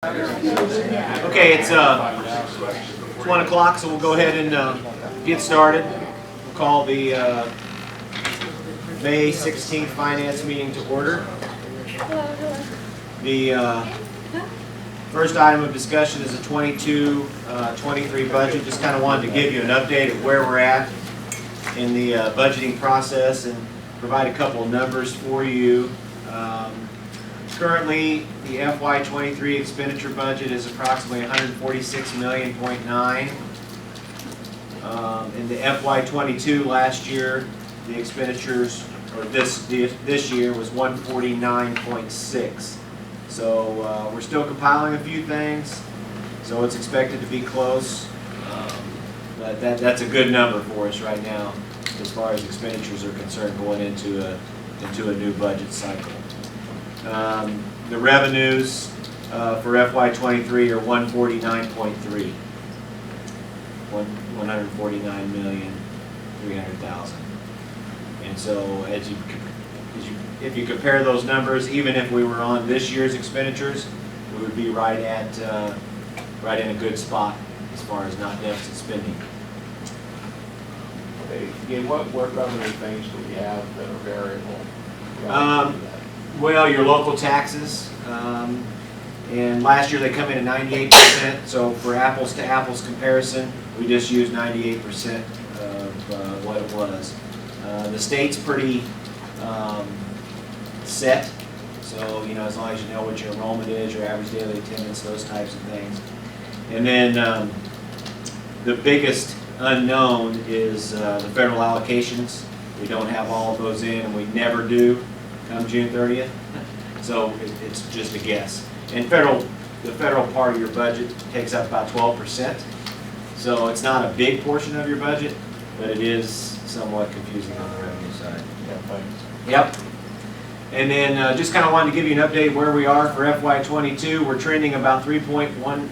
Okay, it's 1 o'clock, so we'll go ahead and get started. We'll call the May 16th Finance meeting to order. The first item of discussion is the 22-23 budget. Just kind of wanted to give you an update of where we're at in the budgeting process and provide a couple of numbers for you. Currently, the FY23 expenditure budget is approximately $146.9 million. In the FY22 last year, the expenditures, or this year, was $149.6. So we're still compiling a few things, so it's expected to be close. But that's a good number for us right now, as far as expenditures are concerned, going into a new budget cycle. The revenues for FY23 are $149.3, $149,300,000. And so if you compare those numbers, even if we were on this year's expenditures, we would be right in a good spot as far as not deficit spending. Okay, again, what revenue things do we have that are variable? Well, your local taxes, and last year they come in at 98%, so for apples to apples comparison, we just used 98% of what it was. The state's pretty set, so as long as you know what your enrollment is, your average daily attendance, those types of things. And then the biggest unknown is the federal allocations. We don't have all of those in, and we never do come June 30th, so it's just a guess. And the federal part of your budget takes up about 12%, so it's not a big portion of your budget, but it is somewhat confusing on the revenue side. Yeah, thanks. Yep. And then just kind of wanted to give you an update where we are for FY22. We're trending about $3.1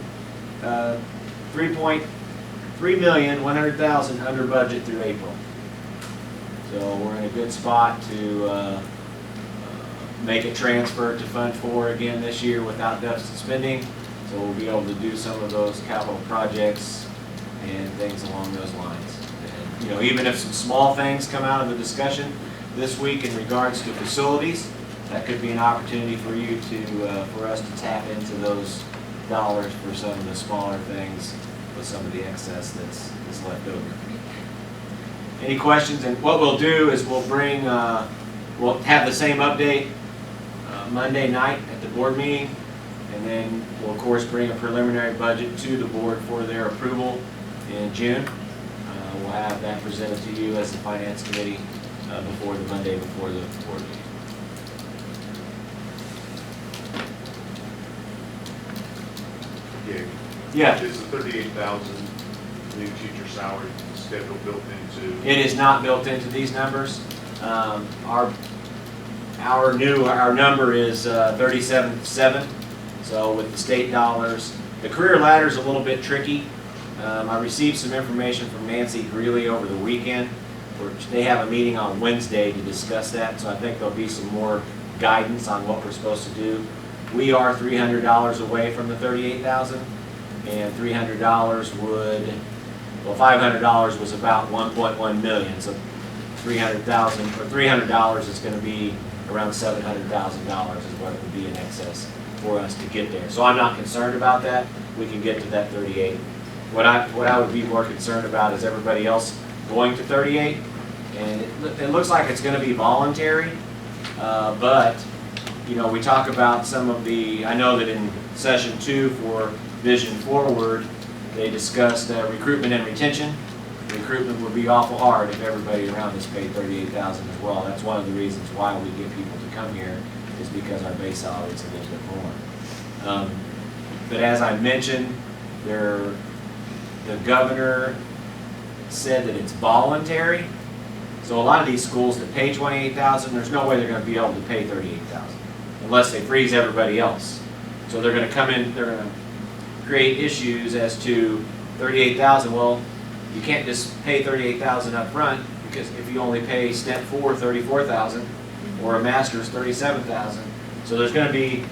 under budget through April. So we're in a good spot to make a transfer to Fund 4 again this year without deficit spending. So we'll be able to do some of those capital projects and things along those lines. And, even if some small things come out of the discussion this week in regards to facilities, that could be an opportunity for you for us to tap into those dollars for some of the smaller things with some of the excess that's left over. Any questions? And what we'll do is we'll have the same update Monday night at the board meeting, and then we'll of course bring a preliminary budget to the board for their approval in June. We'll have that presented to you as the Finance Committee before the Monday before the board meeting. Yeah. Is the 38,000 new teacher salary schedule built into? It is not built into these numbers. Our number is 37.7. So with the state dollars, the career ladder is a little bit tricky. I received some information from Nancy Greeley over the weekend. They have a meeting on Wednesday to discuss that, so I think there'll be some more guidance on what we're supposed to do. We are $300 away from the 38,000, and $300 $500 was about 1.1 million, so $300 is going to be around $700,000 is what it would be in excess for us to get there. So I'm not concerned about that. We can get to that 38. What I would be more concerned about is everybody else going to 38, and it looks like it's going to be voluntary, but we talk about some of the, I know that in session 2 for Vision Forward, they discussed recruitment and retention. Recruitment would be awful hard if everybody around us paid $38,000 as well. That's one of the reasons why we get people to come here, is because our base salary is a little bit more. But as I mentioned, the governor said that it's voluntary. So a lot of these schools that pay $28,000, there's no way they're going to be able to pay $38,000 unless they freeze everybody else. So they're going to come in, they're going to create issues as to $38,000. Well, you can't just pay $38,000 up front, because if you only pay step 4 $34,000 or a master's $37,000, so there's going to be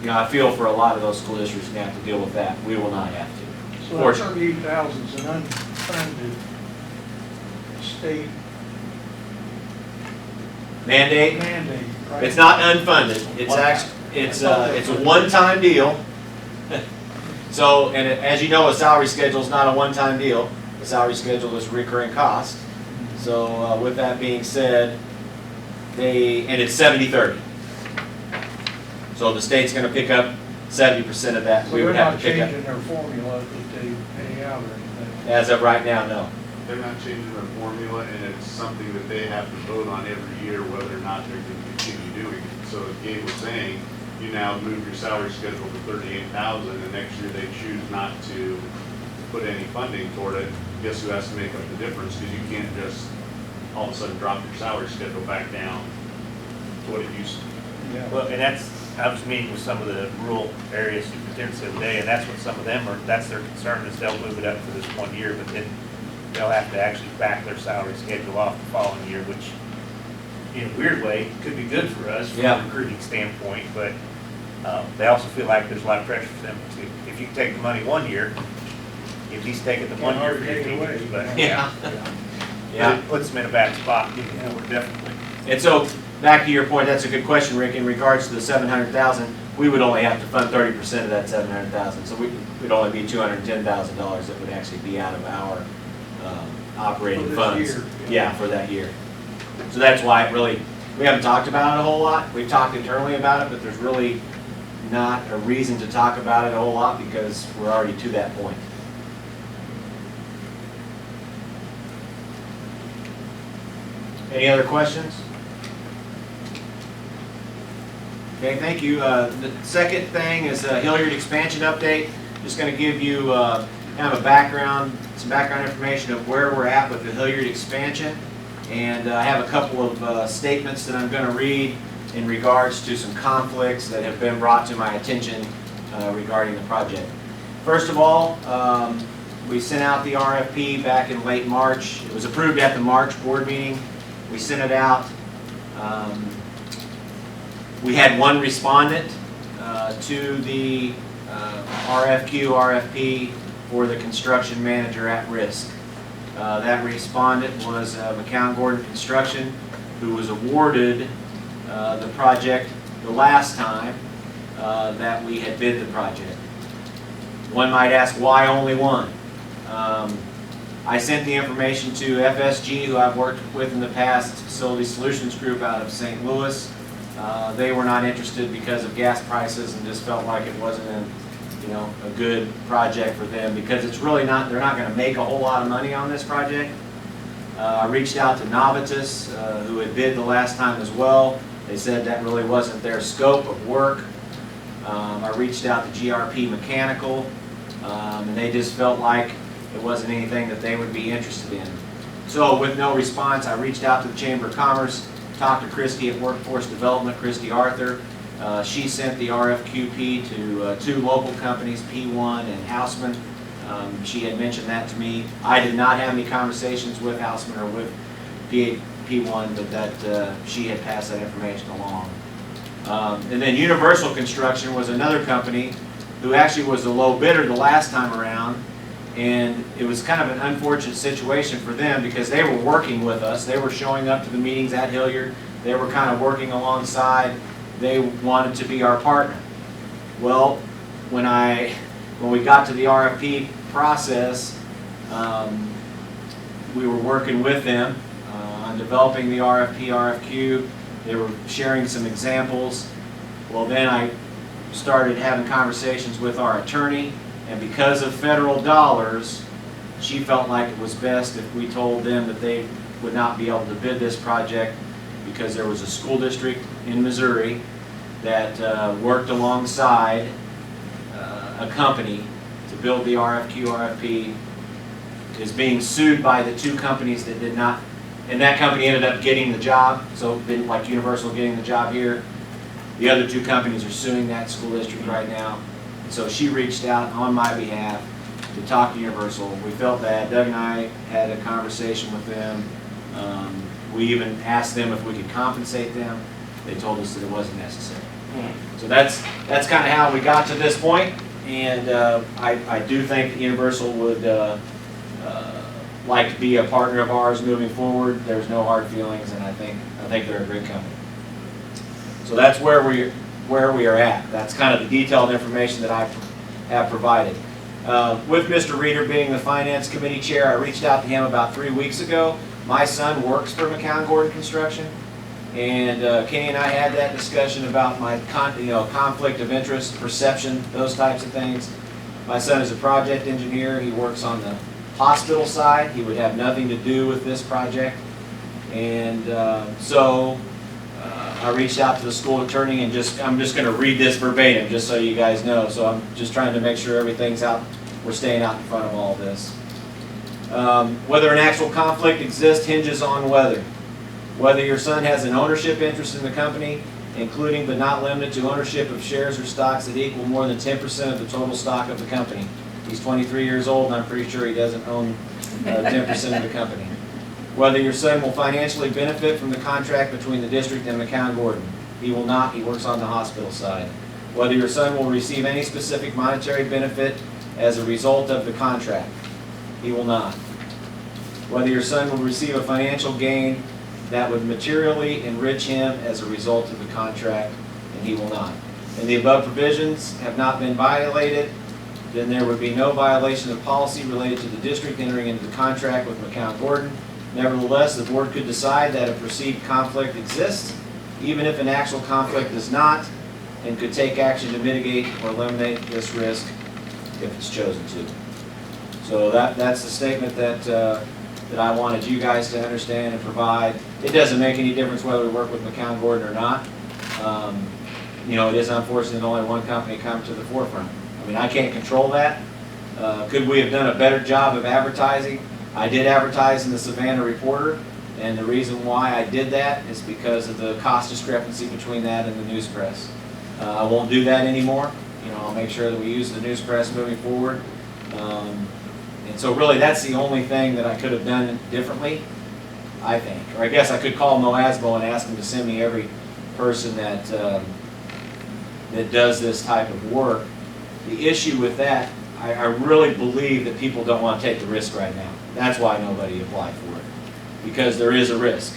you know, I feel for a lot of those school districts going to have to deal with that. We will not have to. So that 38,000 is an unfunded state Mandate? mandate, right? It's not unfunded. It's actually, it's a one-time deal. So, and as you know, a salary schedule is not a one-time deal. A salary schedule is recurring cost. So with that being said, and it's 70-30. So the state's going to pick up 70% of that. So We they're would have not to pick up. changing their formula that they pay out or anything? As of right now, no. They're not changing their formula, and it's something that they have to vote on every year whether or not they're going to continue doing it. So as Gabe was saying, you now move your salary schedule to 38,000, and next year they choose not to put any funding toward it. Guess who has to make up the difference? Because you can't just all of a sudden drop your salary schedule back down to what it used to be. Yeah. Well, and I was meeting with some of the rural area superintendents the other day, and that's what some of them are, that's their concern, is they'll move it up for this 1 year, but then they'll have to actually back their salary schedule off the following year, which in a weird way could be good for us from Yeah. a recruiting standpoint, but they also feel like there's a lot of pressure for them to, if you take the money 1 year, you at least take it the 1 year for 15 years, but Yeah. but Yeah. it puts them in a bad spot, you know, definitely. And so, back to your point, that's a good question, Rick. In regards to the 700,000, we would only have to fund 30% of that 700,000. So we'd only be $210,000 that would actually be out of our operating For this funds. year. Yeah, for that year. So that's why it really, we haven't talked about it a whole lot. We've talked internally about it, but there's really not a reason to talk about it a whole lot because we're already to that point. Any other questions? Okay, thank you. The second thing is a Hillyard expansion update. Just going to give you kind of a background, some background information of where we're at with the Hillyard expansion. And I have a couple of statements that I'm going to read in regards to some conflicts that have been brought to my attention regarding the project. First of all, we sent out the RFP back in late March. It was approved at the March board meeting. We sent it out. We had one respondent to the RFP for the construction manager at risk. That respondent was McCown Gordon Construction, who was awarded the project the last time that we had bid the project. One might ask, why only one? I sent the information to FSG, who I've worked with in the past, Facility Solutions Group out of St. Louis. They were not interested because of gas prices and just felt like it wasn't a good project for them because it's really not, they're not going to make a whole lot of money on this project. I reached out to Novitus, who had bid the last time as well. They said that really wasn't their scope of work. I reached out to GRP Mechanical, and they just felt like it wasn't anything that they would be interested in. So with no response, I reached out to the Chamber of Commerce, talked to Christy at Workforce Development, Christy Arthur. She sent the RFQP to two local companies, P1 and Houseman. She had mentioned that to me. I did not have any conversations with Houseman or with P1, but that she had passed that information along. And then Universal Construction was another company who actually was the low bidder the last time around. And it was kind of an unfortunate situation for them because they were working with us. They were showing up to the meetings at Hillyard. They were kind of working alongside. They wanted to be our partner. Well, when we got to the RFP process, we were working with them on developing the RFQ. They were sharing some examples. Well, then I started having conversations with our attorney. And because of federal dollars, she felt like it was best if we told them that they would not be able to bid this project because there was a school district in Missouri that worked alongside a company to build the RFP is being sued by the two companies that did not, and that company ended up getting the job, so like Universal getting the job here. The other two companies are suing that school district right now. So she reached out on my behalf to talk to Universal. We felt bad. Doug and I had a conversation with them. We even asked them if we could compensate them. They told us that it wasn't necessary. So that's kind of how we got to this point, and I do think that Universal would like to be a partner of ours moving forward. There's no hard feelings, and I think they're a great company. So that's where we are at. That's kind of the detailed information that I have provided. With Mr. Reeder being the Finance Committee Chair, I reached out to him about 3 weeks ago. My son works for McCown Gordon Construction, and Kenny and I had that discussion about my conflict of interest, perception, those types of things. My son is a project engineer. He works on the hospital side. He would have nothing to do with this project. And so I reached out to the school attorney, and I'm just going to read this verbatim just so you guys know. So I'm just trying to make sure everything's out, we're staying out in front of all of this. Whether an actual conflict exists hinges on whether your son has an ownership interest in the company, including but not limited to ownership of shares or stocks that equal more than 10% of the total stock of the company. He's 23 years old, and I'm pretty sure he doesn't own 10% of the company. Whether your son will financially benefit from the contract between the district and McCown Gordon. He will not. He works on the hospital side. Whether your son will receive any specific monetary benefit as a result of the contract. He will not. Whether your son will receive a financial gain that would materially enrich him as a result of the contract, and he will not. And the above provisions have not been violated, then there would be no violation of policy related to the district entering into the contract with McCown Gordon. Nevertheless, the board could decide that a perceived conflict exists, even if an actual conflict does not, and could take action to mitigate or eliminate this risk if it's chosen to. So that's the statement that I wanted you guys to understand and provide. It doesn't make any difference whether we work with McCown Gordon or not. It is unfortunate that only one company comes to the forefront. I mean, I can't control that. Could we have done a better job of advertising? I did advertise in the Savannah Reporter, and the reason why I did that is because of the cost discrepancy between that and the news press. I won't do that anymore. I'll make sure that we use the news press moving forward. And so really that's the only thing that I could have done differently, I think. Or I guess I could call Mo Asbo and ask him to send me every person that does this type of work. The issue with that, I really believe that people don't want to take the risk right now. That's why nobody applied for it, because there is a risk.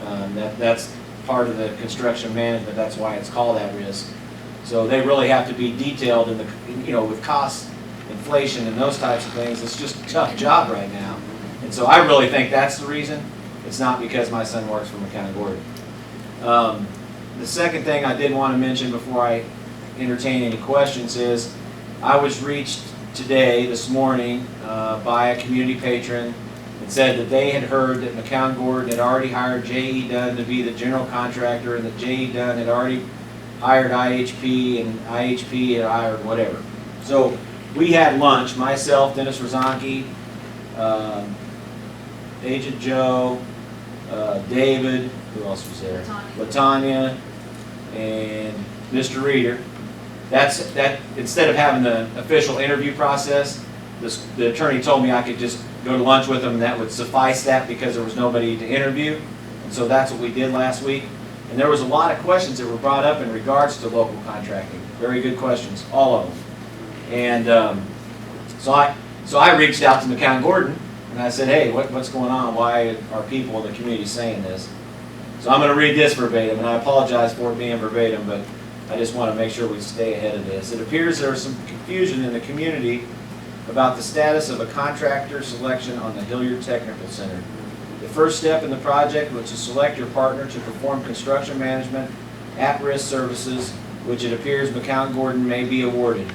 That's part of the construction management. That's why it's called at risk. So they really have to be detailed in the, with cost, inflation, and those types of things. It's just a tough job right now. And so I really think that's the reason. It's not because my son works for McCown Gordon. The second thing I did want to mention before I entertain any questions is I was reached this morning, by a community patron that said that they had heard that McCown Gordon had already hired J.E. Dunn to be the general contractor, and that J.E. Dunn had already hired IHP, and IHP had hired whatever. So we had lunch, myself, Dennis Rozanki, Agent Joe, David, who else was there? LaTanya, and Mr. Reeder. That instead of having the official interview process, the attorney told me I could just go to lunch with him, and that would suffice that because there was nobody to interview. And so that's what we did last week. And there was a lot of questions that were brought up in regards to local contracting. Very good questions, all of them. And so I reached out to McCown Gordon, and I said, hey, what's going on? Why are people in the community saying this? So I'm going to read this verbatim, and I apologize for it being verbatim, but I just want to make sure we stay ahead of this. It appears there is some confusion in the community about the status of a contractor selection on the Hillyard Technical Center. The first step in the project was to select your partner to perform construction management at-risk services, which it appears McCown Gordon may be awarded.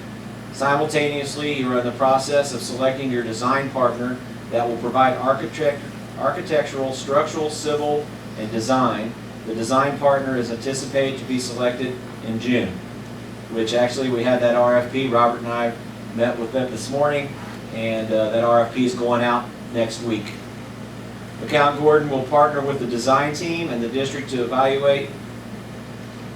Simultaneously, you are in the process of selecting your design partner that will provide architectural, structural, civil, and design. The design partner is anticipated to be selected in June, which actually we had that RFP. Robert and I met with them this morning, and that RFP is going out next week. McCown Gordon will partner with the design team and the district to evaluate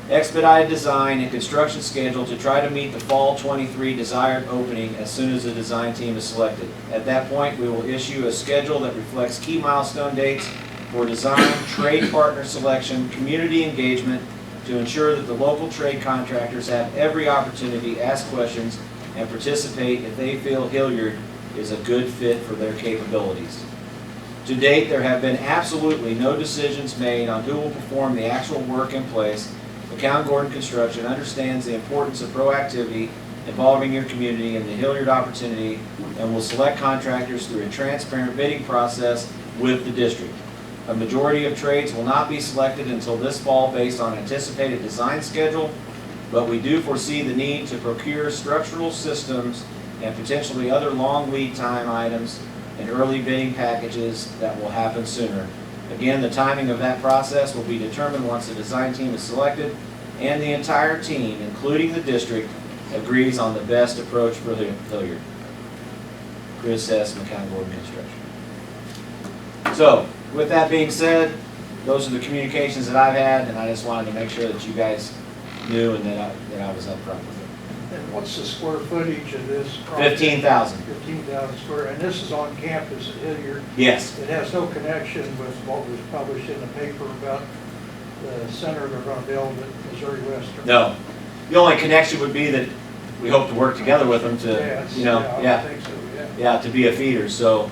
expedited design and construction schedule to try to meet the fall 23 desired opening as soon as the design team is selected. At that point, we will issue a schedule that reflects key milestone dates for design, trade partner selection, community engagement, to ensure that the local trade contractors have every opportunity to ask questions and participate if they feel Hillyard is a good fit for their capabilities. To date, there have been absolutely no decisions made on who will perform the actual work in place. McCown-Gordon Construction understands the importance of proactivity involving your community in the Hillyard opportunity and will select contractors through a transparent bidding process with the district. A majority of trades will not be selected until this fall based on anticipated design schedule, but we do foresee the need to procure structural systems and potentially other long lead time items and early bidding packages that will happen sooner. Again, the timing of that process will be determined once the design team is selected and the entire team, including the district, agrees on the best approach for Hillyard. Chris S., McCown-Gordon Construction. So, with that being said, those are the communications that I've had, and I just wanted to make sure that you guys knew and that I was upfront with it. And what's the square footage of this project? 15,000. 15,000 square, and this is on campus at Hillyard. Yes. It has no connection with what was published in the paper about the center they're going to build at Missouri Western. No. The only connection would be that we hope to work together with them to, Yes, you know, I yeah, think so, yeah. yeah, to be a feeder. So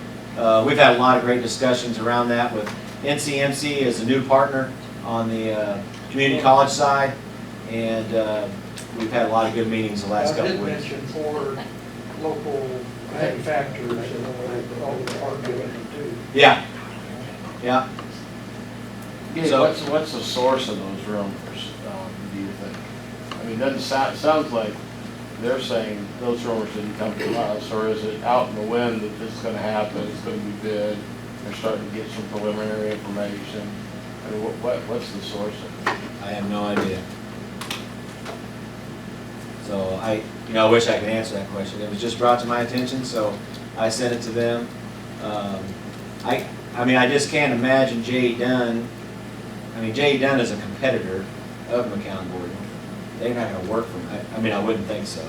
we've had a lot of great discussions around that with NCMC as a new partner on the community college side, and we've had a lot of good meetings the last couple of I did weeks. mention 4 local manufacturers and all the department too. Yeah, yeah. Gabe, So- what's the source of those rumors, do you think? I mean, doesn't sound, sounds like they're saying those rumors didn't come from us, or is it out in the wind that this is gonna happen, it's gonna be bid, they're starting to get some preliminary information? I mean, what's the source of it? I have no idea. So I wish I could answer that question. It was just brought to my attention, so I sent it to them. I mean, I just can't imagine J.E. Dunn. I mean, J.E. Dunn is a competitor of McCown-Gordon. They're not going to work for me. I mean, I wouldn't think so.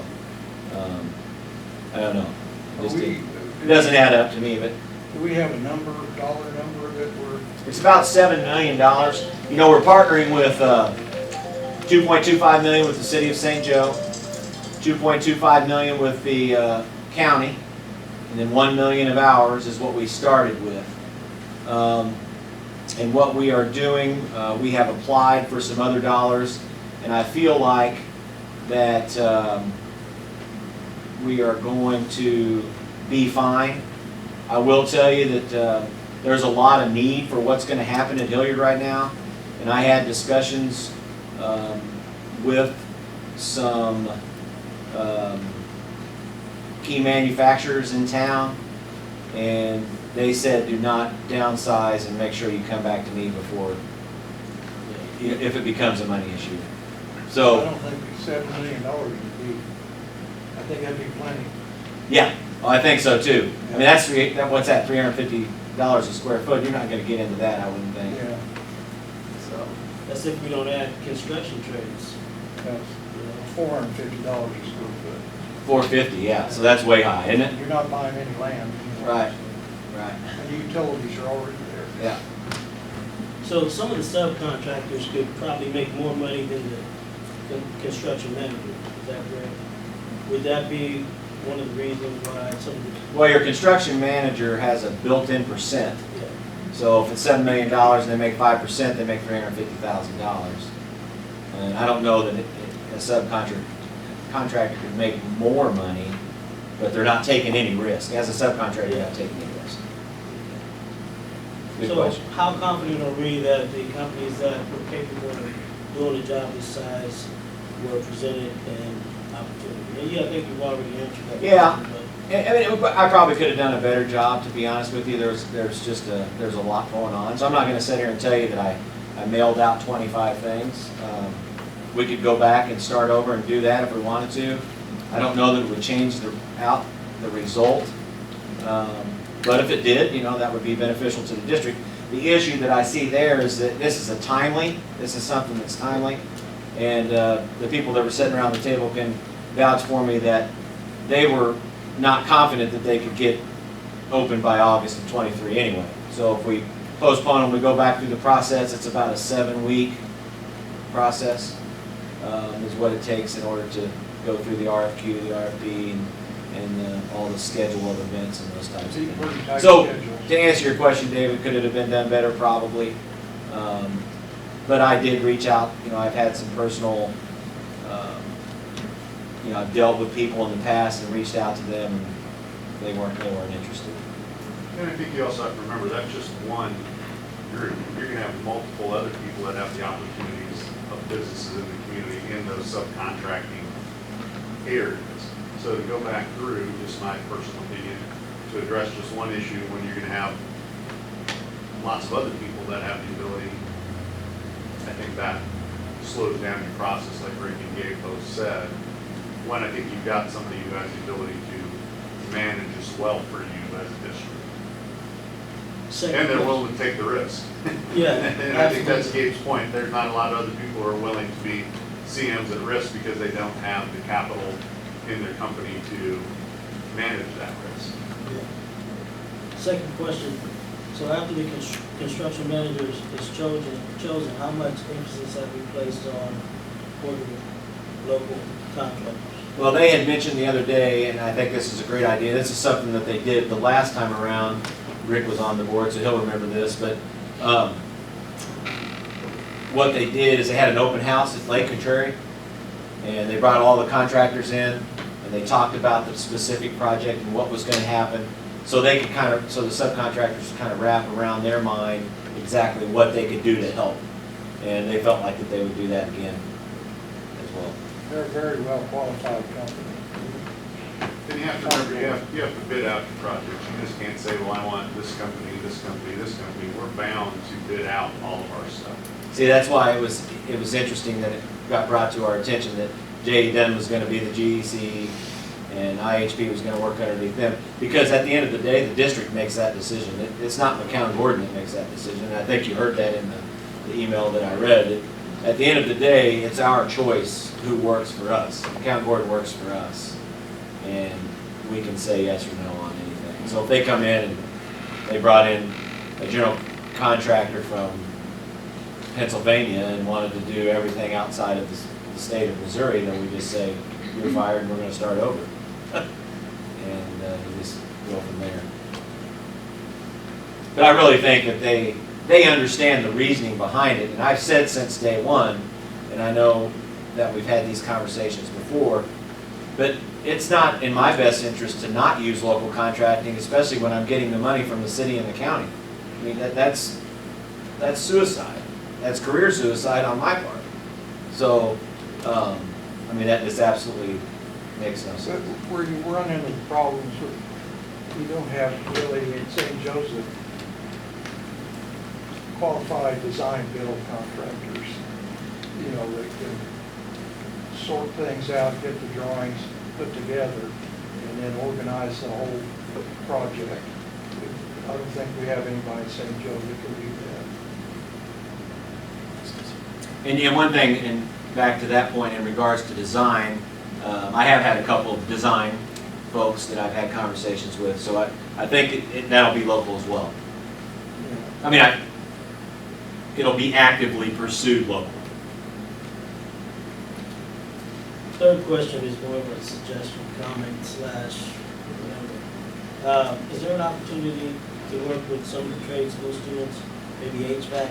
I don't know. It doesn't add up to me, but Do we have a number, dollar number that we're, it's about $7 million. You know, we're partnering with $2.25 million with the city of St. Joe, $2.25 million with the county, and then $1 million of ours is what we started with. And what we are doing, we have applied for some other dollars, and I feel like that we are going to be fine. I will tell you that there's a lot of need for what's going to happen at Hillyard right now, and I had discussions with some key manufacturers in town, and they said do not downsize and make sure you come back to me before, if it becomes a money issue. I So, don't think $7 million would be, I think that'd be plenty. yeah, well, I think so too. I mean, what's that, $350 a square foot? You're not going to get into that, I wouldn't think. Yeah, So, That's if we don't add construction trades. that's $450 a square foot. $450, yeah, so that's way high, isn't it? You're not buying any land. Right, right, And the utilities are already there. yeah. So some of the subcontractors could probably make more money than the construction manager, is that correct? Would that be one of the reasons why some of the, Well, your construction manager has a built-in percent. yeah, So if it's $7 million and they make 5%, they make $350,000. And I don't know that a subcontractor could make more money, but they're not taking any risk. As a subcontractor, you're not taking any risk. Good so question. how confident are we that the companies that were capable of doing a job this size were presented an opportunity? And yeah, I think you've already answered that Yeah. question, but I mean, I probably could have done a better job, to be honest with you. There's a lot going on. So I'm not going to sit here and tell you that I mailed out 25 things. We could go back and start over and do that if we wanted to. I don't know that it would change the result. But if it did, that would be beneficial to the district. The issue that I see there is that this is something that's timely. And the people that were sitting around the table can vouch for me that they were not confident that they could get open by August of '23 anyway. So if we postpone them, we go back through the process, it's about a 7-week process is what it takes in order to go through the RFQ, the RFP, and all the schedule of events and those types of Pretty things. tight So, schedule. to answer your question, David, could it have been done better? Probably. But I did reach out, I've had some personal, I've dealt with people in the past and reached out to them, and they weren't interested. And I think you also have to remember, that's just one group. You're gonna have multiple other people that have the opportunities of businesses in the community in those subcontracting areas. So to go back through, just my personal opinion, to address just one issue when you're gonna have lots of other people that have the ability, I think that slows down your process, like Rick and Gabe both said. When I think you've got somebody who has the ability to manage as well for you as a district. Second And they're question. willing to take the risk. Yeah, And I think that's absolutely. Gabe's point. There's not a lot of other people who are willing to be CMs at risk because they don't have the capital in their company to manage that risk. Yeah. Second question, so after the construction manager is chosen, how much emphasis have we placed on working with local contractors? Well, they had mentioned the other day, and I think this is a great idea, this is something that they did the last time around. Rick was on the board, so he'll remember this, but what they did is they had an open house at Lake Contrary, and they brought all the contractors in, and they talked about the specific project and what was going to happen, so they could so the subcontractors could kind of wrap around their mind exactly what they could do to help, and they felt like that they would do that again as well. They're a very well qualified company. And you have to remember, you have to bid out your projects. You just can't say, well, I want this company, this company, this company. We're bound to bid out all of our stuff. See, that's why it was interesting that it got brought to our attention that J.E. Dunn was going to be the GEC and IHP was going to work underneath them. Because at the end of the day, the district makes that decision. It's not McCown-Gordon that makes that decision. And I think you heard that in the email that I read. At the end of the day, it's our choice who works for us. McCown-Gordon works for us. And we can say yes or no on anything. So if they come in and they brought in a general contractor from Pennsylvania and wanted to do everything outside of the state of Missouri, then we just say, you're fired and we're going to start over. And we just go from there. But I really think that they understand the reasoning behind it. And I've said since day one, and I know that we've had these conversations before, but it's not in my best interest to not use local contracting, especially when I'm getting the money from the city and the county. I mean, that's suicide. That's career suicide on my part. So, I mean, that just absolutely makes no But sense. where you run into the problems with, you don't have really in St. Joseph qualified design build contractors, that can sort things out, get the drawings put together, and then organize the whole project. I don't think we have anybody in St. Joe that can do that. And one thing, and back to that point in regards to design, I have had a couple of design folks that I've had conversations with, so I think that'll be local as well. I mean, it'll be actively pursued local. Third question is more of a suggestion, comment slash whatever. Is there an opportunity to work with some of the trade school students, maybe HVAC,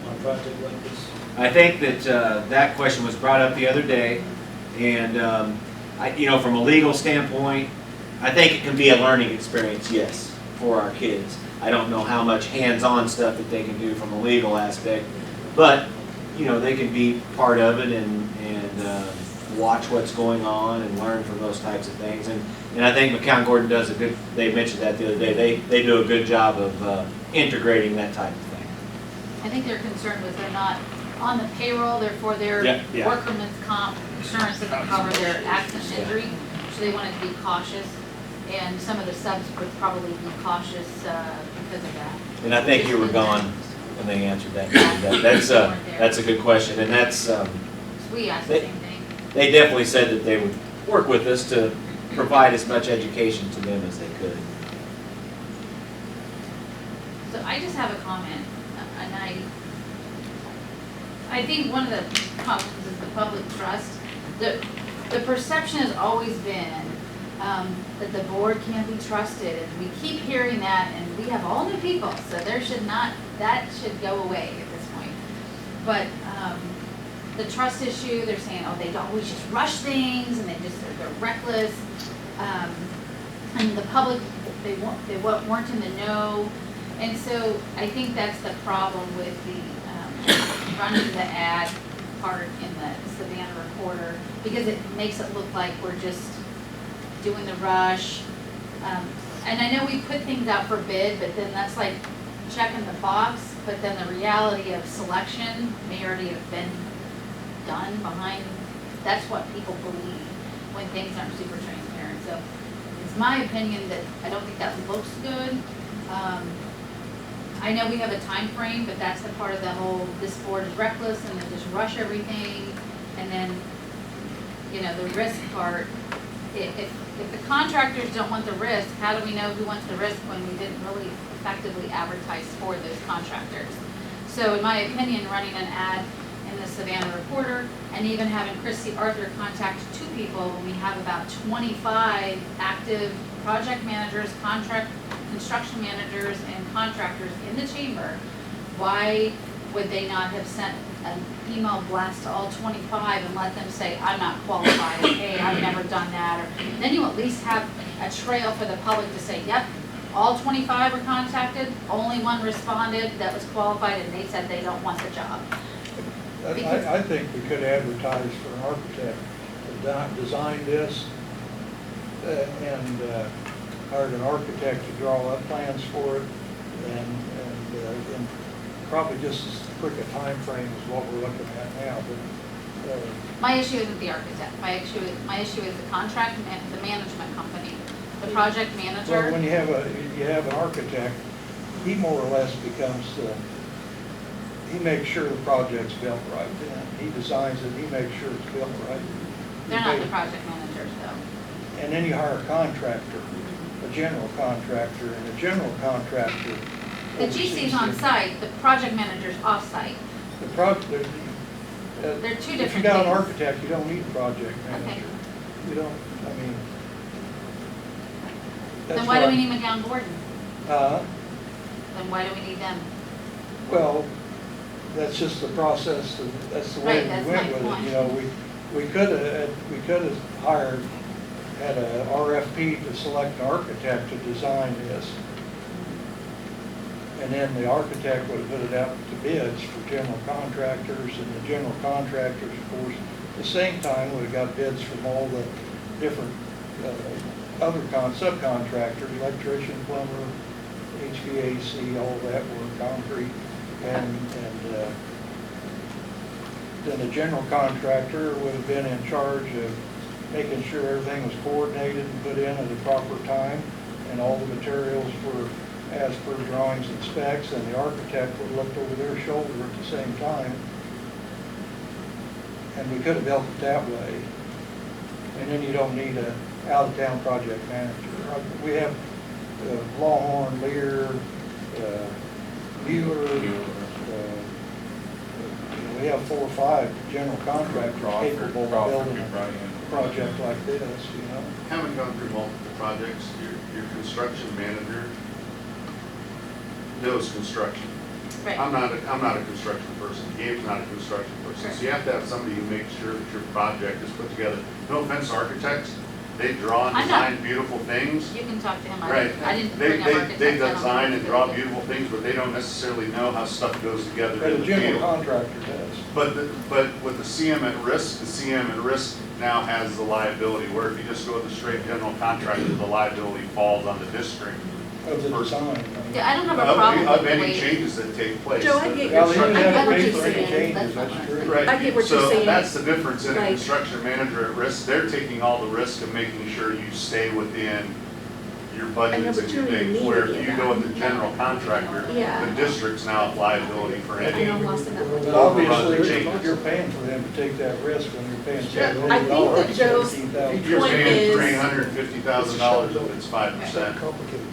on a project like this? I think that that question was brought up the other day, and from a legal standpoint, I think it can be a learning experience, yes, for our kids. I don't know how much hands-on stuff that they can do from a legal aspect, but they can be part of it and watch what's going on and learn from those types of things. And I think McCown-Gordon does a good. They mentioned that the other day. They do a good job of integrating that type of thing. I think their concern was they're not on the payroll, therefore their Yeah. workman's comp insurance doesn't cover their accident injury, so they wanted to be cautious. And some of the subs would probably be cautious because of that. And I think you were gone when they answered that. That's a good question, and that's. So we asked the same thing. They definitely said that they would work with us to provide as much education to them as they could. So I just have a comment, and I think one of the problems is the public trust. The perception has always been that the board can't be trusted, and we keep hearing that, and we have all new people, so that should go away at this point. But the trust issue, they're saying, oh, they always just rush things, and they're reckless. And the public, they weren't in the know. And so I think that's the problem with the running the ad part in the Savannah Recorder, because it makes it look like we're just doing the rush. And I know we put things out for bid, but then that's like checking the box, but then the reality of selection may already have been done behind. That's what people believe when things aren't super transparent. So it's my opinion that I don't think that looks good. I know we have a time frame, but that's the part of the whole, this board is reckless and they just rush everything. And then, you know, the risk part, if the contractors don't want the risk, how do we know who wants the risk when we didn't really effectively advertise for those contractors? So in my opinion, running an ad in the Savannah Recorder and even having Christy Arthur contact 2 people when we have about 25 active project managers, construction managers, and contractors in the chamber, why would they not have sent an email blast to all 25 and let them say, I'm not qualified, hey, I've never done that, or then you at least have a trail for the public to say, yep, all 25 were contacted, only 1 responded that was qualified, and they said they don't want the job. I think we could advertise for an architect to design this and hired an architect to draw up plans for it, and in probably just as quick a time frame as what we're looking at now. But My issue isn't the architect. My issue is the contract and the management company, the project manager. well, when you have an architect, he more or less becomes he makes sure the project's built right. Then he designs it. He makes sure it's built right. They're not the project managers, though. And then you hire a contractor, a general contractor, and a general contractor. The GC's on site, the project manager's off site. The project, They're 2 different if you got an things. architect, you don't need a project manager. Okay. You don't, I mean. Then why do we need McGowan Gordon? Then why do we need them? well, that's just the process, that's the way Right, we that's went my with point. it. You know, we could have had a RFP to select an architect to design this. And then the architect would have put it out to bids for general contractors, and the general contractors, of course, at the same time would have got bids from all the different other subcontractors, electrician, plumber, HVAC, all that work, concrete, and then the general contractor would have been in charge of making sure everything was coordinated and put in at the proper time, and all the materials were as per drawings and specs, and the architect would look over their shoulder at the same time. And we could have built it that way. And then you don't need a out-of-town project manager. We have Longhorn, Lear, Mueller, we have 4 or 5 general contractors capable of building a project like this, you know. Having gone through multiple projects, your construction manager knows construction. Right. I'm not a construction person, Gabe's not a construction person, so you have to have somebody who makes sure that your project is put together. No offense to architects, they draw and I'm not- design beautiful things. You can talk to him. Right. I didn't They bring up architects. they I don't design know and what draw they do. beautiful things, but they don't necessarily know how stuff goes together But in a the general field. contractor does. But with the CM at risk, the CM at risk now has the liability, where if you just go with the straight general contractor, the liability falls on the district. Of the design. Yeah, I don't have a problem with Of the any way. changes that take place. Joe, I The get Well, your you didn't I have get to what pay you're for any saying. changes, That's that's fine. true. Right. I get what you're saying. So that's the difference in a Right. construction manager at risk. They're taking all the risk of making sure you stay within your budgets but and you your don't even things. need Where to if be you at go that. with the general contractor, Yeah. the district's now at liability for They any. don't lost enough. But Overrun obviously, changes. you're paying for them to take that risk when you're paying Yeah. $7 I think million. that Joe's You're point paying is- $350,000 if it's 5%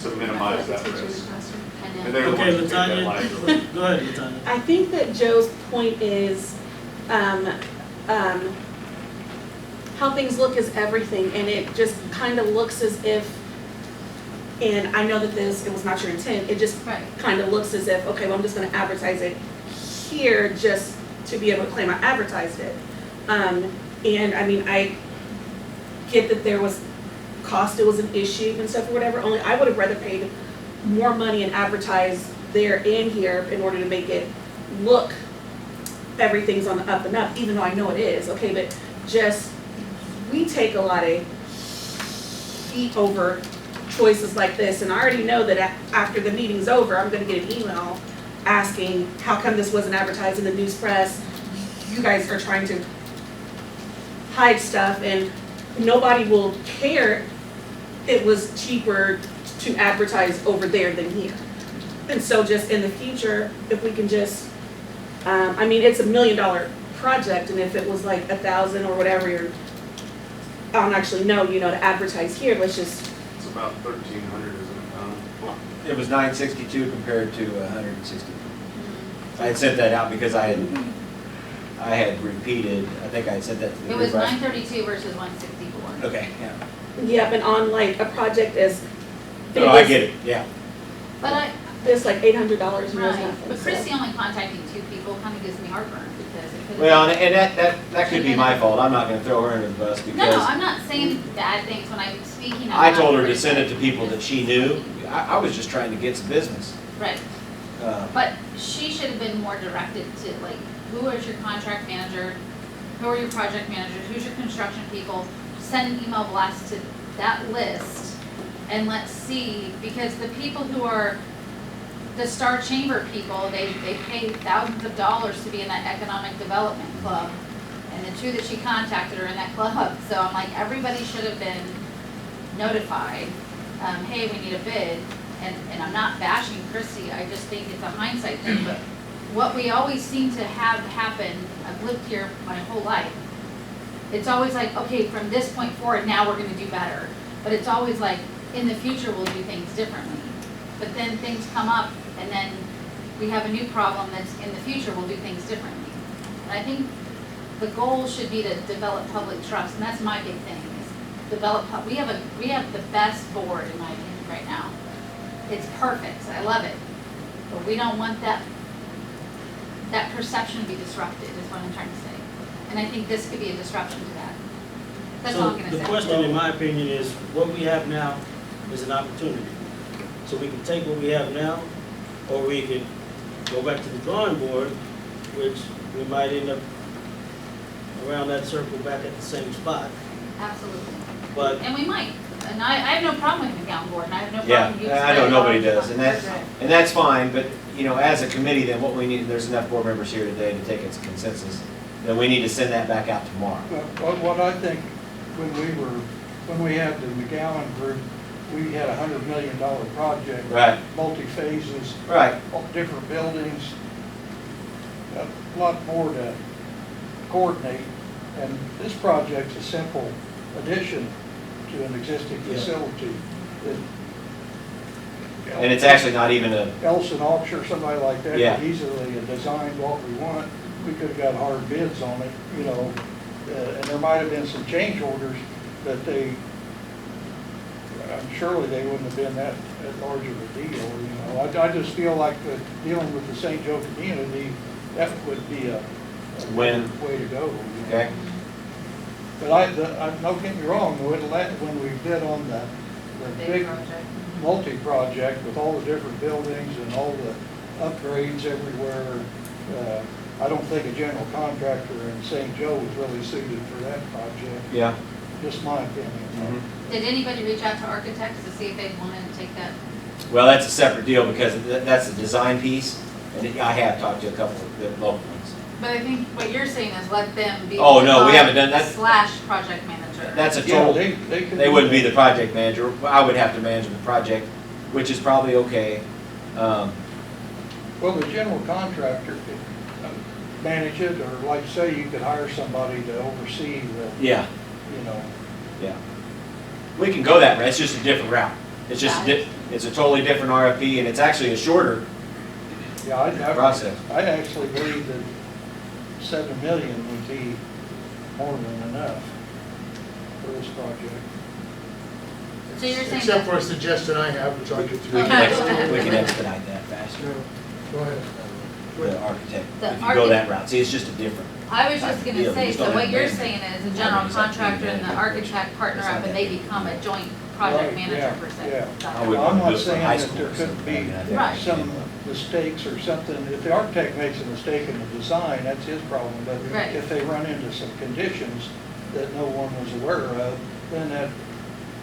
to minimize that risk. I And know. they're the Okay, ones that take that Latanya, liability. go ahead, Latanya. I think that Joe's point is how things look is everything, and it just kind of looks as if, and I know that it was not your intent, it just Right. kind of looks as if, okay, well, I'm just gonna advertise it here just to be able to claim I advertised it. And I mean, I get that there was cost, it was an issue and stuff or whatever, only I would have rather paid more money and advertise there and here in order to make it look, everything's on the up and up, even though I know it is, okay, but just, we take a lot of heat over choices like this, and I already know that after the meeting's over, I'm gonna get an email asking, how come this wasn't advertised in the news press? You guys are trying to hide stuff, and nobody will care. It was cheaper to advertise over there than here. And so just in the future, if we can just, I mean, it's $1 million project, and if it was like 1,000 or whatever, I don't actually know, you know, to advertise here, let's just, It's about 1,300, isn't it, Donna? It was 962 compared to 160. I had sent that out because I had repeated, I think I had said that to the It was group. 932 versus 164. Okay, yeah. yeah, but on like a project as big No, I as get it, yeah. But this, like $800 and there's right, nothing. but so. Christie only contacting 2 people kind of gives me heartburn because it could. Well, and that could be my fault. I'm not gonna throw her under the bus No, because I'm not saying bad things when I'm speaking. I told her to send it to people that she knew. I was just trying to get some business. Right, but she should have been more directed to like, who is your contract manager? Who are your project managers? Who's your construction people? Send an email blast to that list and let's see, because the people who are the Star Chamber people, they pay thousands of dollars to be in that economic development club. And the 2 that she contacted are in that club. So I'm like, everybody should have been notified, hey, we need a bid. And I'm not bashing Christie, I just think it's a hindsight thing, but what we always seem to have happen, I've lived here my whole life. It's always like, okay, from this point forward, now we're gonna do better. But it's always like, in the future, we'll do things differently. But then things come up, and then we have a new problem that's in the future, we'll do things differently. And I think the goal should be to develop public trust, and that's my big thing, is develop, we have the best board, in my opinion, right now. It's perfect, I love it, but we don't want that perception to be disrupted, is what I'm trying to say. And I think this could be a disruption to that. That's all I'm gonna So say. the question, in my opinion, is what we have now is an opportunity. So we can take what we have now, or we can go back to the drawing board, which we might end up around that circle back at the same spot. Absolutely. But And we might, and I have no problem with the McGowan board, and I have no Yeah, problem. you I know spending nobody all- does, and that's fine, but, you know, as a committee, then what we need, there's enough board members here today to take its consensus, then we need to send that back out tomorrow. What I think, when we had the McGowan group, we had $100 million project. Right. Multi-phases, Right, all different buildings, a lot more to coordinate. And this project's a simple addition to an existing Yeah. facility. and it's actually not even a, Ellison Auction or somebody like that Yeah. could easily have designed what we want. We could have got hard bids on it, you know, and there might have been some change orders that surely they wouldn't have been that large of a deal, you know. I just feel like dealing with the St. Joe community, that would be a Win. way to go. You know. okay? But don't get me wrong, when we bid on the big project. multi-project with all the different buildings and all the upgrades everywhere, I don't think a general contractor in St. Joe was really suited for that project, Yeah. just my opinion. Mhm. Did anybody reach out to architects to see if they wanted to take that? Well, that's a separate deal because that's a design piece, and I have talked to a couple of the local ones. But I think what you're saying is let them be. Oh, no, we the haven't done that. Slash project manager. That's a Yeah, total, they could. they wouldn't be the project manager, I would have to manage the project, which is probably okay. Well, the general contractor could manage it, or like say, you could hire somebody to oversee the, Yeah, you know. yeah. We can go that route, it's just a different route. It's just, it's a totally different RFP, and it's actually a shorter Yeah, process. I actually believe that 7 million would be more than enough for this project. So you're saying Except that- for a suggestion I have, which I'll get to. We can expedite that faster, Go ahead. the architect, The if you go that route. See, it's just a different. I was type just of gonna deal. You say, just so don't what have you're to- saying is the general contractor and the architect partner up and they become a joint project Right, manager yeah, per se. yeah. Got I it. would I'm want to do not it for saying high that school there or could something. be I mean, I think Right. we should some do it. mistakes or something. If the architect makes a mistake in the design, that's his problem. But Right. if they run into some conditions that no one was aware of, then that,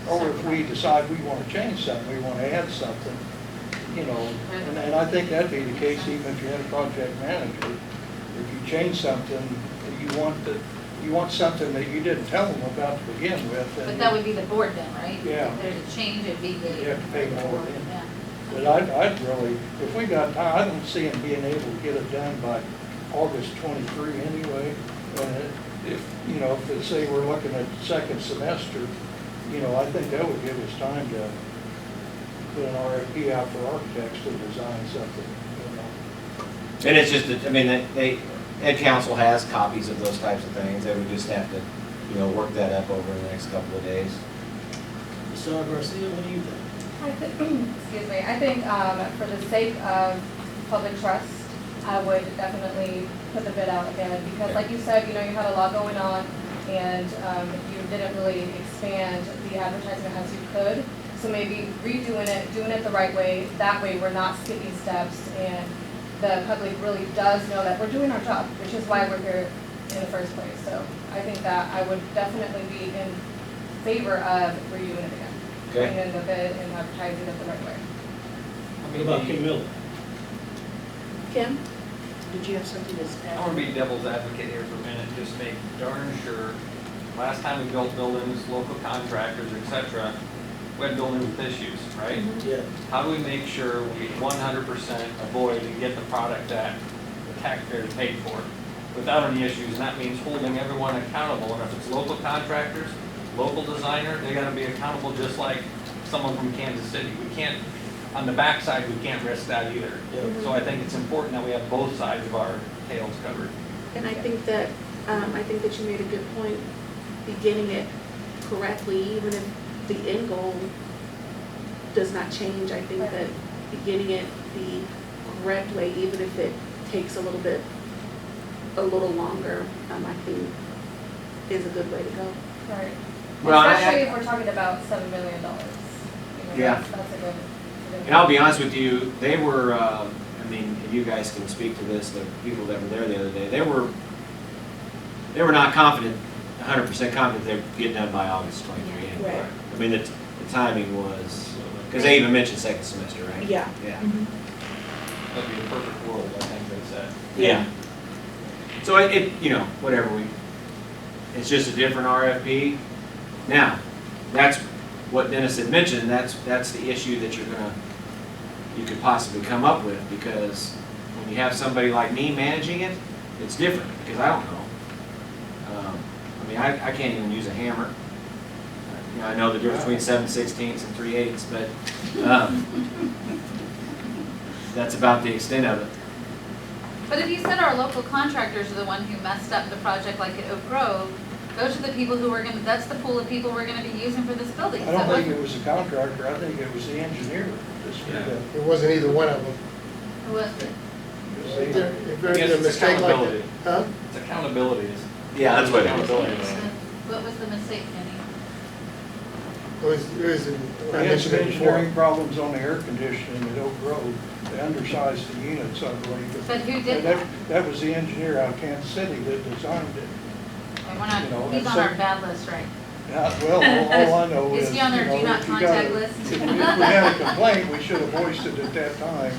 or if we decide we want to change something, we want to add something, you know, and I think that'd be the case even if you had a project manager. If you change something, you want something that you didn't tell them about to begin with. But that would be the board then, right? Yeah. If there's a change, it'd be the. You have to pay more. Yeah. But I'd really, if we got time, I don't see them being able to get it done by August 23 anyway. And if, you know, if they say we're looking at the second semester, you know, I think that would give us time to put an RFP out for architects to design something, you know. And it's just, that, I mean, Ed Council has copies of those types of things. They would just have to, you know, work that up over the next couple of days. Ms. Garcia, what do you think? Excuse me, I think for the sake of public trust, I would definitely put the bid out again, because like you said, you know, you had a lot going on, and you didn't really expand the advertisement as you could. So maybe redoing it, doing it the right way, that way we're not skipping steps, and the public really does know that we're doing our job, which is why we're here in the first place. So I think that I would definitely be in favor of redoing it again. Okay. Putting in the bid and advertising it the right way. What about Kim Miller? Kim, did you have something to add? I want to be devil's advocate here for a minute, just make darn sure, last time we built buildings, local contractors, et cetera, we had buildings with issues, right? Yeah. How do we make sure we 100% avoid and get the product that the taxpayers paid for without any issues? And that means holding everyone accountable, and if it's local contractors, local designer, they gotta be accountable just like someone from Kansas City. We can't, on the backside, we can't risk that either. Yeah. So I think it's important that we have both sides of our tails covered. And I think that you made a good point, beginning it correctly, even if the end goal does not change. I think that beginning it the correct way, even if it takes a little longer, I think is a good way to go. Right. Well, Especially if we're talking about $7 million. You know, Yeah. That's a good. And I'll be honest with you, they were, I mean, you guys can speak to this, the people that were there the other day, they were not confident, 100% confident they'd get done by August 23 anyway. Right. I mean, the timing was, because they even mentioned second semester, right? Yeah. Yeah. That'd be a perfect world, I think they said. Yeah. So it, you know, whatever it's just a different RFP. Now, that's what Dennis had mentioned, that's the issue that you could possibly come up with, because when you have somebody like me managing it, it's different, because I don't know. I mean, I can't even use a hammer. You know, I know the difference between 7/16 and 3/8, but that's about the extent of it. But if you said our local contractors are the one who messed up the project like at Oak Grove, those are the people who that's the pool of people we're gonna be using for this building. I So don't what- think it was the contractor, I think it was the engineer that screwed up. It wasn't either one of them. Who was it? If there- if I there's guess a it's mistake like that. accountability. Huh? It's accountability. Yeah, that's what it is. Accountability. What was the mistake, Kenny? It was, We I had some mentioned it before. engineering problems on the air conditioning at Oak Grove. They undersized the units, I believe. But who And did that? That was the engineer out of Kansas City that designed it. And we're not, you know, he's that's on our so- bad list, right? Well, all I know is, Is he on their you know, do not if you contact got a- list? If we had a complaint, we should have voiced it at that time.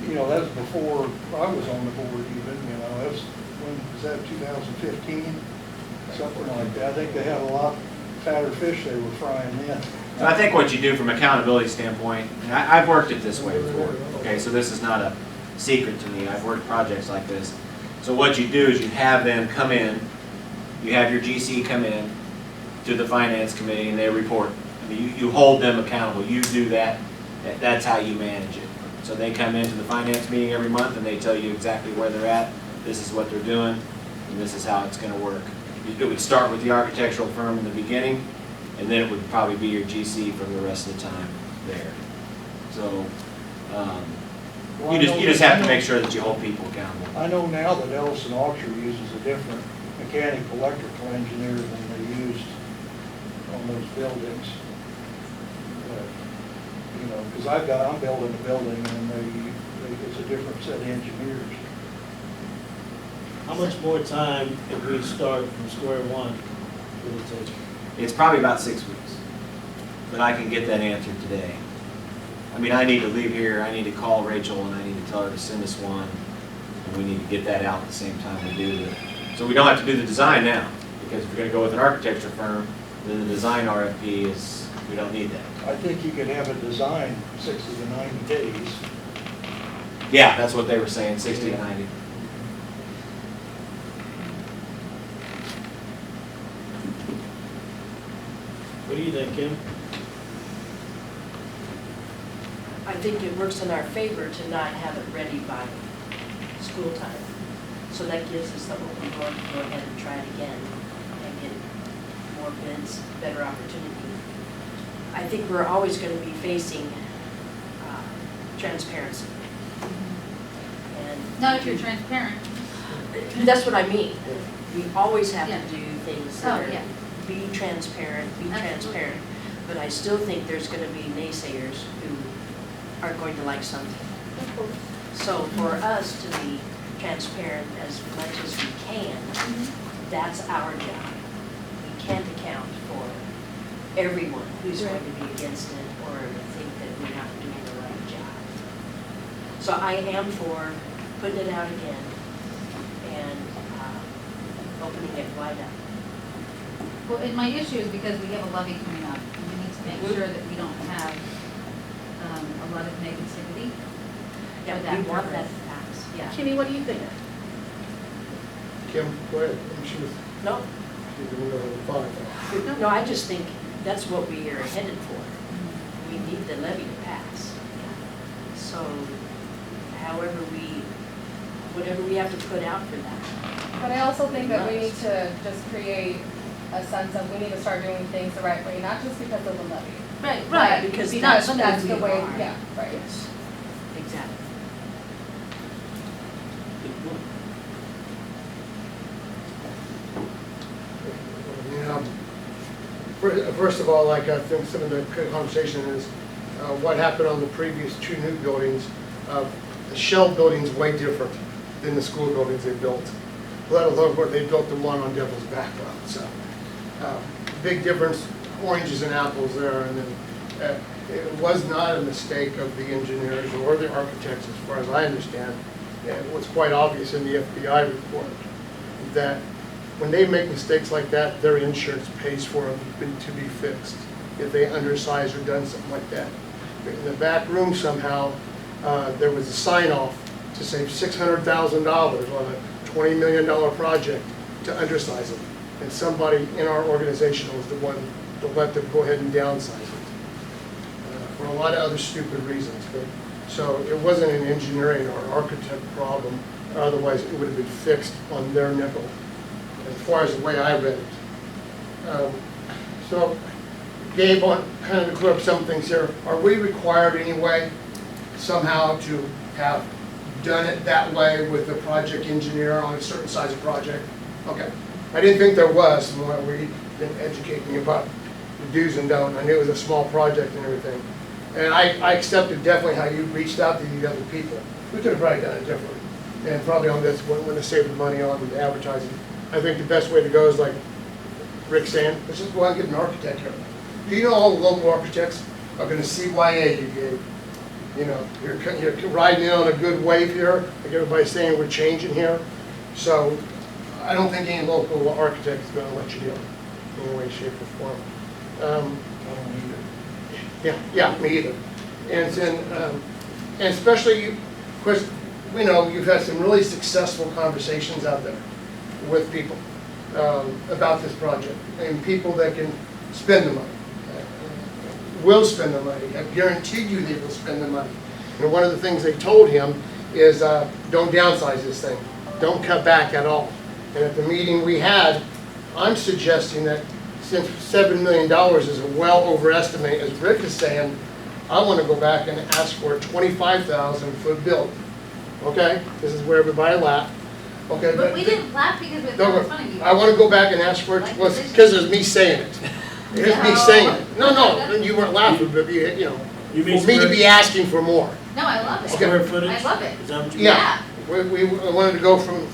You know, that was before I was on the board even, you know, that was, when, was that 2015? Something like that. I think they had a lot fatter fish they were frying then. So I think what you do from accountability standpoint, and I've worked it this way before, okay, so this is not a secret to me, I've worked projects like this. So what you do is you have them come in, you have your GC come in to the finance committee and they report. I mean, you hold them accountable, you do that, that's how you manage it. So they come into the finance meeting every month and they tell you exactly where they're at, this is what they're doing, and this is how it's gonna work. It would start with the architectural firm in the beginning, and then it would probably be your GC for the rest of the time there. So, Well, you I know- just have to make sure that you hold people accountable. I know now that Ellison Auction uses a different mechanical electrical engineer than they used on those buildings. You know, because I'm building a building and it's a different set of engineers. How much more time if we start from square one will it take? It's probably about 6 weeks, but I can get that answer today. I mean, I need to leave here, I need to call Rachel, and I need to tell her to send us one, and we need to get that out at the same time we do it. So we don't have to do the design now, because if we're gonna go with an architecture firm, then the design RFP is, we don't need that. I think you could have it designed 60 to 90 days. Yeah, that's what they were saying, 60 to 90. What do you think, Kim? I think it works in our favor to not have it ready by school time. So that gives us the open door to go ahead and try it again and get more bids, better opportunity. I think we're always going to be facing transparency. And Not if you're transparent. that's what I mean. We always have Yeah. to do things Oh, that are, yeah. be transparent, be Absolutely. transparent. But I still think there's going to be naysayers who aren't going to like something. So for us to be transparent as much as we can, that's our job. We can't account for everyone who's going to be against it or think that we're not doing the right job. So I am for putting it out again and opening it wide up. Well, and my issue is because we have a levy coming up, and we need to make sure that we don't have a lot of negativity. Yeah, for that we want that purpose. to pass, yeah. Kimmy, what do you think? Kim, go ahead. She was, No, she's in the middle of the fight. no, I just think that's what we are headed for. We need the levy to pass. So whatever we have to put out for that. But I also think that we need to just create a sense of, we need to start doing things the right way, not just because of the levy. Right, but because because that's something that's we the way, are. yeah, right. Yes, exactly. First of all, like I think some of the conversation is what happened on the previous two new buildings. The shell building's way different than the school buildings they built, let alone what they built the one on Devil's Background. So big difference, oranges and apples there. And then it was not a mistake of the engineers or the architects, as far as I understand. It was quite obvious in the FBI report that when they make mistakes like that, their insurance pays for them to be fixed if they undersize or done something like that. In the back room somehow, there was a sign-off to save $600,000 on a $20 million project to undersize them. And somebody in our organization was the one to let them go ahead and downsize it for a lot of other stupid reasons. But so it wasn't an engineering or architect problem. Otherwise, it would have been fixed on their nickel, as far as the way I read it. So, Gabe, on kind of to clear up some things here, are we required anyway somehow to have done it that way with the project engineer on a certain size of project? Okay. I didn't think there was, where you didn't educate me about the do's and don'ts. I knew it was a small project and everything. And I accepted definitely how you reached out to these other people. We could have probably done it differently. And probably on this, when they saved the money on the advertising. I think the best way to go is like Rick's saying, let's just go out and get an architect here. Do you know all the local architects are going to CYA you gave? You know, you're riding in on a good wave here, like everybody's saying we're changing here. So I don't think any local architect is going to let you do it in any way, shape, or form. I don't need it. Yeah, me either. And then, and especially, of course, we know you've had some really successful conversations out there with people about this project, and people that can spend the money, will spend the money. I've guaranteed you they will spend the money. And one of the things they told him is don't downsize this thing. don't cut back at all. And at the meeting we had, I'm suggesting that since $7 million is a well overestimate, as Rick is saying, I want to go back and ask for a 25,000 foot build. Okay, this is where everybody laughed. Okay, But we didn't laugh because we thought it was funny. I want to go back and ask for it, because it's me saying it. It's me saying it. No, you weren't laughing, but you know, You mean for me to be asking for more. No, I love it. square footage? I love it. Is that what you Yeah, we wanted to go from,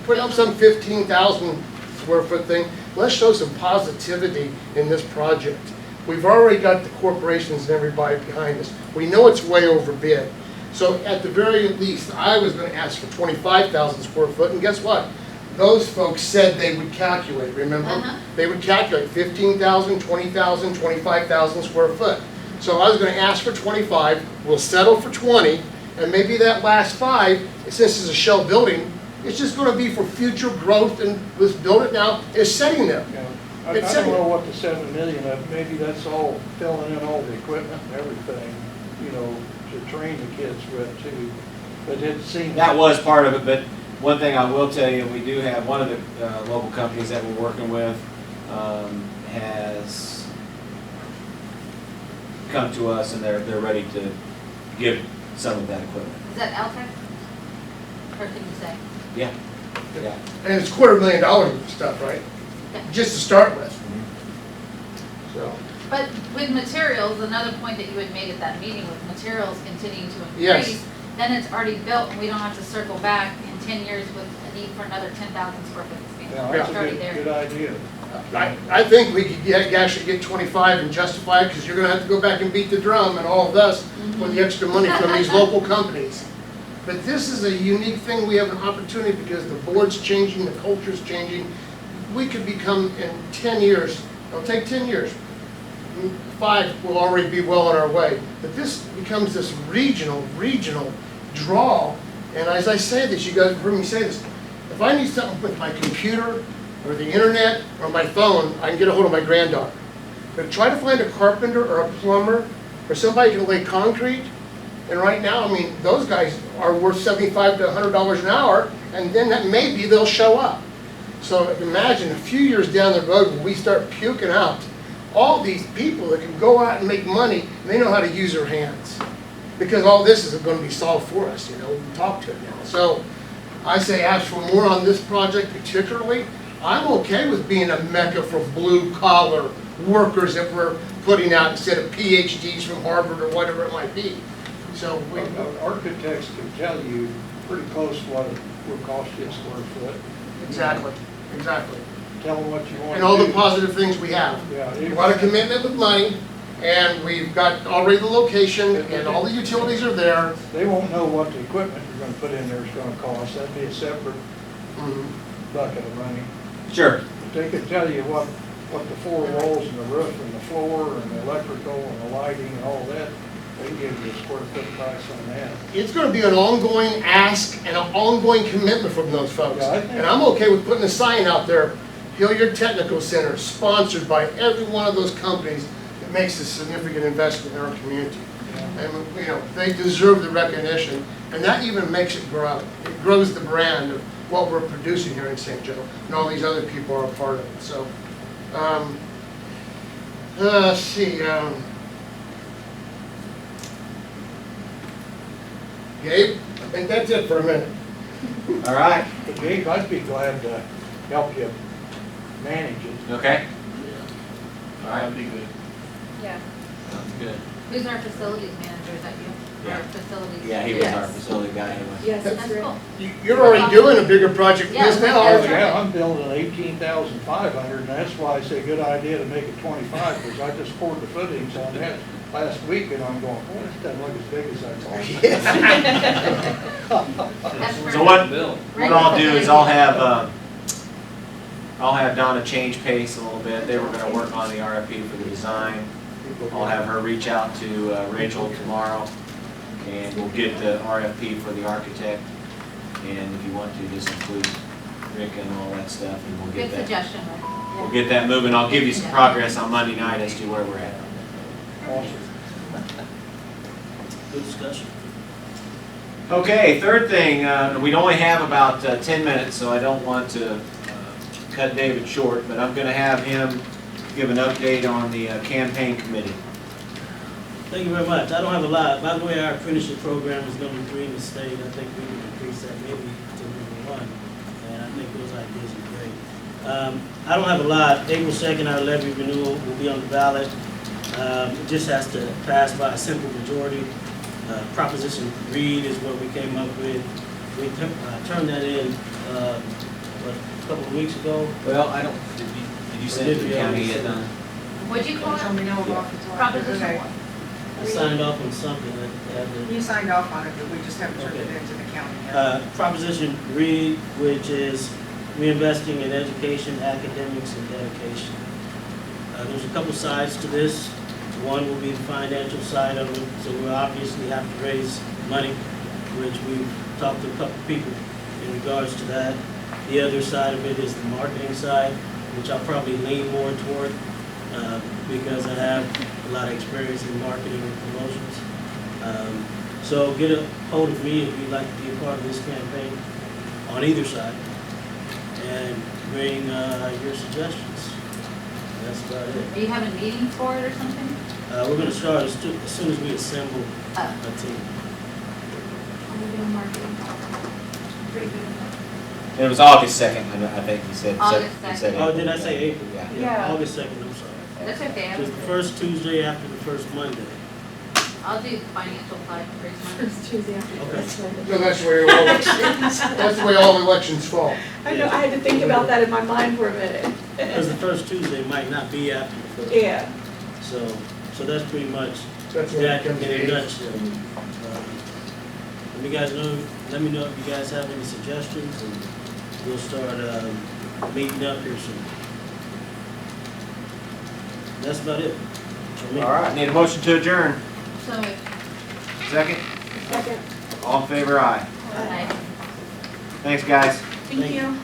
put up some 15,000 square foot thing. Let's show some positivity in this project. We've already got the corporations and everybody behind us. We know it's way overbid. So at the very least, I was gonna ask for 25,000 square foot, and guess what? Those folks said they would calculate, remember? Uh-huh. They would calculate 15,000, 20,000, 25,000 square foot. So I was gonna ask for 25, we'll settle for 20, and maybe that last 5, since it's a shell building, it's just gonna be for future growth, and let's build it now, it's sitting there. You know, I It's don't sitting- know what the 7 million of, maybe that's all filling in all the equipment and everything, you know, to train the kids with too. But it seems. That was part of it, but one thing I will tell you, we do have one of the local companies that we're working with has come to us, and they're ready to give some of that equipment. Is that Altec? Or can you say? Yeah. And it's $250,000 of stuff, right? Just to start with. So, But with materials, another point that you had made at that meeting, with materials continuing to Yes. increase, then it's already built, and we don't have to circle back in 10 years with a need for another 10,000 square foot expansion. Yeah, It's that's a already good there. idea. I think we could actually get 25 and justify it, because you're gonna have to go back and beat the drum and all of us for the extra money from these local companies. But this is a unique thing, we have an opportunity because the board's changing, the culture's changing. We could become, in 10 years, it'll take 10 years. 5 will already be well on our way. But this becomes this regional draw. And as I say this, you guys have heard me say this, if I need something with my computer or the internet or my phone, I can get a hold of my granddaughter. But try to find a carpenter or a plumber or somebody who can lay concrete. And right now, I mean, those guys are worth $75 to $100 an hour, and then that maybe they'll show up. So imagine a few years down the road when we start puking out all these people that can go out and make money, and they know how to use their hands. Because all this is going to be solved for us, you know, we talk to it now. So I say ask for more on this project particularly. I'm okay with being a mecca for blue collar workers that we're putting out instead of PhDs from Harvard or whatever it might be. So we, Architects can tell you pretty close what it will cost you a square foot. exactly. Tell them what you want to do. And all the positive things we have. Yeah, We want a commitment with money, and we've got already the location, and all the utilities are there. They won't know what the equipment you're gonna put in there is gonna cost. That'd be a separate bucket of money. Sure. But they can tell you what the 4 walls and the roof and the floor and the electrical and the lighting and all that. They can give you a square foot price on that. It's gonna be an ongoing ask and an ongoing commitment from those folks. Yeah, I think- And I'm okay with putting a sign out there, Hillyard Technical Center, sponsored by every one of those companies that makes a significant investment in our community. And, you know, they deserve the recognition, and that even makes it grow. It grows the brand of what we're producing here in St. Joe, and all these other people are a part of it, so. Let's see, Gabe, I think that's it for a minute. All right. But Gabe, I'd be glad to help you manage it. Okay. All right. That'd be good. Yeah. Sounds good. Who's our facilities manager? Is that you? Yeah. Our facilities? Yeah, he was our Yes. facility guy anyway. Yes, That's that's right. cool. You're already doing a bigger project than this Yeah, now, Oh, aren't you? yeah, I'm building 18,500, and that's why I say good idea to make it 25, because I just poured the footings on that last week, and I'm going, boy, this doesn't look as big as I thought. That's So perfect. what I'll do is I'll have Donna change pace a little bit. They were gonna work on the RFP for the design. I'll have her reach out to Rachel tomorrow, and we'll get the RFP for the architect. And if you want to, just include Rick and all that stuff, and we'll Good get that, suggestion, Rick. we'll get that moving. I'll give you some progress on Monday night as to where we're at. Awesome. Good discussion. Okay, third thing, we only have about 10 minutes, so I don't want to cut David short, but I'm going to have him give an update on the campaign committee. Thank you very much. I don't have a lot. By the way, our apprenticeship program is number 3 in the state. I think we can increase that maybe to number 1. And I think those ideas are great. I don't have a lot. April 2nd, our levy renewal will be on the ballot. It just has to pass by a simple majority. Proposition Reed is what we came up with. We turned that in, a couple of weeks ago. Well, I don't, did you send it to the county yet, Don? What'd you call Tell me it? no off the top. Proposition Okay. what? I signed off on something that, You signed off on it, but we just haven't turned it Okay. into the county yet. Proposition Reed, which is reinvesting in education, academics, and dedication. There's a couple sides to this. One will be the financial side of it, so we'll obviously have to raise money, which we've talked to a couple people in regards to that. The other side of it is the marketing side, which I'll probably lean more toward, because I have a lot of experience in marketing and promotions. So get a hold of me if you'd like to be a part of this campaign on either side, and bring your suggestions. That's about it. Are you having meetings for it or something? We're gonna start as soon as we assemble Oh. a team. Are we doing marketing? Pretty good. It was August 2nd, I think he said. August he said 2nd. Oh, did I say April? Yeah. Yeah. August 2nd, I'm sorry. That's okay. It's the first Tuesday after the first Monday. I'll do the financial side for First Tuesday after the Okay. first Monday. No, that's the way all elections fall. I know, I had to think about that in my mind for a minute. Because the first Tuesday might not be after the first. Yeah. So that's pretty much That's when that it comes in to a age. nutshell. Let me know if you guys have any suggestions, and we'll start meeting up here soon. That's about it. for me. All right, need a motion to adjourn. So, Second? Second. All in favor, aye. I Thanks, guys. Thank Thank you.